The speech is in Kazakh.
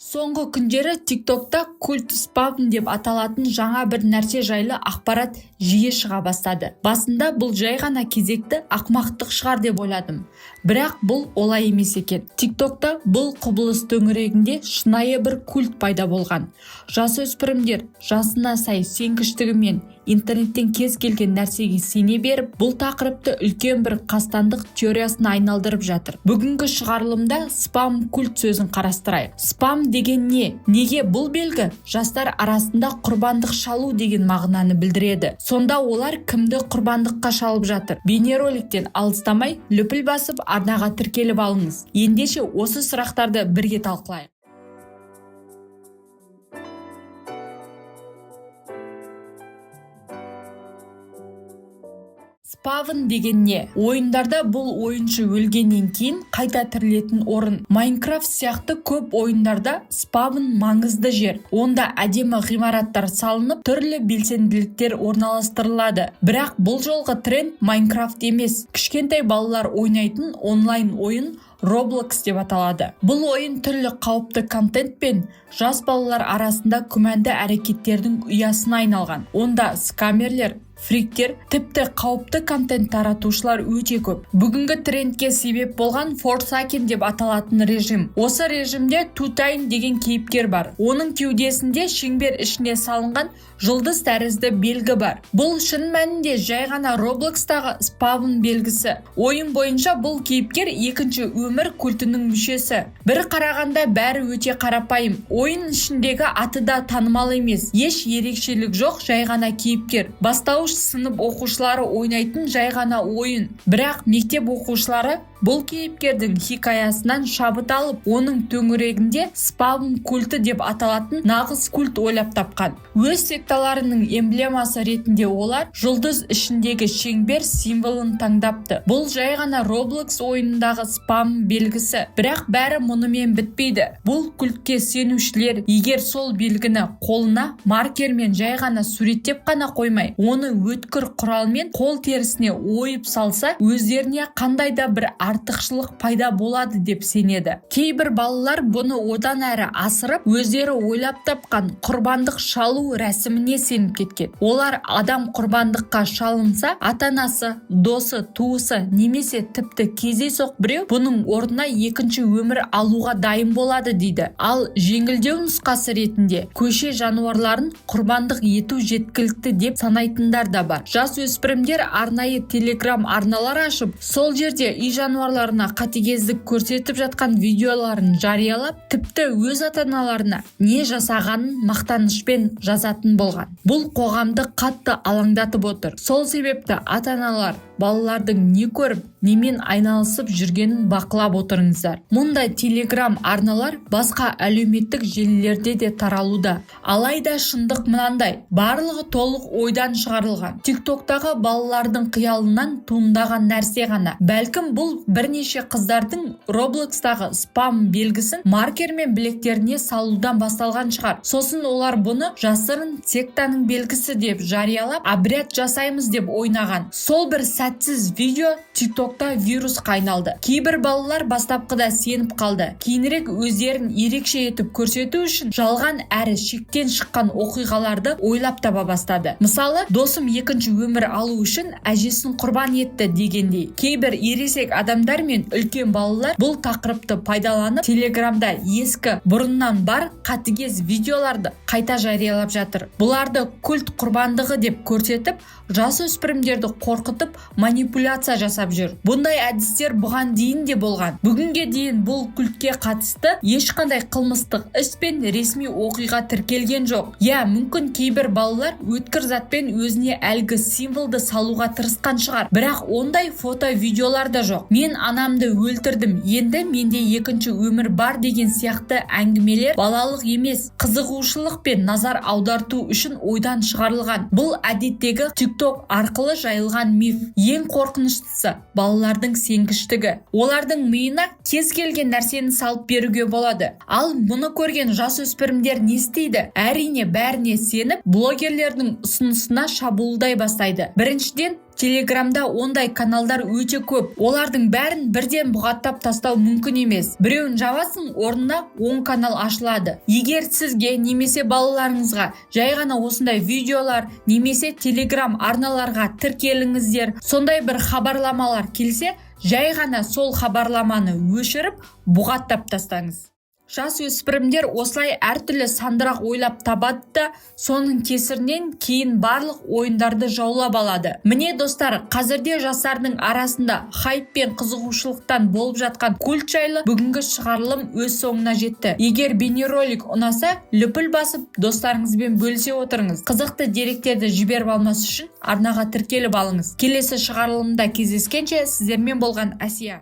Соңғы күндері TikTokта культ спам деп аталатын жаңа бір нәрсе жайлы ақпарат жиі шыға бастады. Басында бұл жай ғана кезекті ақымақтық шығар деп ойладым. Бірақ бұл олай емес екен. TikTokта бұл құбылыс төңірегінде шынайы бір культ пайда болған. Жасөспірімдер жасына сай сенгіштігімен интернеттен кез келген нәрсеге сене беріп, бұл тақырыпты үлкен бір қастандық теориясына айналдырып жатыр. Бүгінгі шығарылымда спам культ сөзін қарастырайық. Спам деген не? Неге бұл белгі жастар арасында құрбандық шалу деген мағынаны білдіреді? Сонда олар кімді құрбандыққа шалып жатыр? Бейнероликтен алыстамай лүпіл басып арнаға тіркеліп алыңыз. Ендеше осы сұрақтарды бірге талқылайық. Спавн деген не? Ойындарда бұл ойыншы өлгеннен кейін қайта тірілетін орын. Майнкрафт сияқты көп ойындарда спавн маңызды жер. Онда әдемі ғимараттар салынып, түрлі белсенділіктер орналастырылады. Бірақ бұл жолғы тренд Майнкрафт емес. Кішкентай балалар ойнайтын онлайн ойын Roblox деп аталады. Бұл ойын түрлі қауіпті контент пен жас балалар арасында күмәнді әрекеттердің ұясына айналған. Онда скамерлер, фриктер, тіпті қауіпті контент таратушылар өте көп. Бүгінгі трендке себеп болған Forsaken деп аталатын режим. Осы режимде Тутайн деген кейіпкер бар. Оның кеудесінде шеңбер ішіне салынған жұлдыз тәрізді белгі бар. Бұл шын мәнінде жай ғана Robloxтағы спавн белгісі. Ойын бойынша бұл кейіпкер екінші өмір культінің мүшесі. Бір қарағанда бәрі өте қарапайым. Ойын ішіндегі аты да танымал емес. Еш ерекшелік жоқ, жай ғана кейіпкер. Бастауыш сынып оқушылары ойнайтын жай ғана ойын. Бірақ мектеп оқушылары бұл кейіпкердің хикаясынан шабыт алып, оның төңірегінде спавн культі деп аталатын нағыз культ ойлап тапқан. Өз секталарының эмблемасы ретінде олар жұлдыз ішіндегі шеңбер символын таңдапты. Бұл жай ғана Roblox ойынындағы спам белгісі. Бірақ бәрі мұнымен бітпейді. Бұл культке сенушілер егер сол белгіні қолына маркермен жай ғана суреттеп қана қоймай, оны өткір құралмен қол терісіне ойып салса, өздеріне қандай да бір артықшылық пайда болады деп сенеді. Кейбір балалар бұны одан әрі асырып, өздері ойлап тапқан құрбандық шалу рәсіміне сеніп кеткен. Олар адам құрбандыққа шалынса, ата-анасы, досы, туысы немесе тіпті кездейсоқ біреу бұның орнына екінші өмір алуға дайын болады дейді. Ал жеңілдеу нұсқасы ретінде көше жануарларын құрбандық ету жеткілікті деп санайтындар да бар. Жасөспірімдер арнайы телеграм арналар ашып, сол жерде үй жануарларына қатыгездік көрсетіп жатқан видеоларын жариялап, тіпті өз ата-аналарына не жасағанын мақтанышпен жазатын болған. Бұл қоғамды қатты алаңдатып отыр. Сол себепті ата-аналар балалардың не көріп, немен айналысып жүргенін бақылап отырыңыздар. Мұндай телеграм арналар басқа әлеуметтік желілерде де таралуда. Алайда шындық мынандай, барлығы толық ойдан шығарылған. TikToktағы балалардың қиялынан туындаған нәрсе ғана. Бәлкім бұл бірнеше қыздардың Robloxтағы спам белгісін маркермен білектеріне салудан басталған шығар. Сосын олар бұны жасырын сектаның белгісі деп жариялап, обряд жасаймыз деп ойнаған. Сол бір сәтсіз видео TikTokта вирусқа айналды. Кейбір балалар бастапқыда сеніп қалды. Кейінірек өздерін ерекше етіп көрсету үшін жалған әрі шектен шыққан оқиғаларды ойлап таба бастады. Мысалы, досым екінші өмір алу үшін әжесін құрбан етті дегендей. Кейбір ересек адамдар мен үлкен балалар бұл тақырыпты пайдаланып, телеграмда ескі бұрыннан бар қатыгез видеоларды қайта жариялап жатыр. Бұларды культ құрбандығы деп көрсетіп, жасөспірімдерді қорқытып, манипуляция жасап жүр. Бұндай әдістер бұған дейін де болған. Бүгінге дейін бұл культке қатысты ешқандай қылмыстық іс пен ресми оқиға тіркелген жоқ. Мүмкін кейбір балалар өткір затпен өзіне әлгі символды салуға тырысқан шығар. Бірақ ондай фото-видеолар да жоқ. Мен анамды өлтірдім, енді менде екінші өмір бар деген сияқты әңгімелер балалық емес, қызығушылық пен назар аударту үшін ойдан шығарылған. Бұл әдеттегі TikTok арқылы жайылған миф. Ең қорқыныштысы балалардың сенгіштігі. Олардың миына кез келген нәрсені салып беруге болады. Ал мұны көрген жасөспірімдер не істейді? Әрине бәріне сеніп, блогерлердің ұсынысына шабуылдай бастайды. Біріншіден, Телеграмда ондай каналдар өте көп. Олардың бәрін бірден бұғаттап тастау мүмкін емес. Біреуін жабасың, орнына 10 канал ашылады. Егер сізге немесе балаларыңызға жай ғана осындай видеолар немесе Телеграм арналарға тіркеліңіздер, сондай бір хабарламалар келсе, жай ғана сол хабарламаны өшіріп, бұғаттап тастаңыз. Жасөспірімдер осылай әртүрлі сандырақ ойлап табады да, соның кесірінен кейін барлық ойындарды жаулап алады. Міне достар, қазірде жастардың арасында хайп пен қызығушылықтан болып жатқан культ жайлы бүгінгі шығарылым өз соңына жетті. Егер бейнеролик ұнаса, лүпіл басып достарыңызбен бөлісе отырыңыз. Қызықты деректерді жіберіп алмас үшін арнаға тіркеліп алыңыз. Келесі шығарылымда кездескенше сіздермен болған Әсия.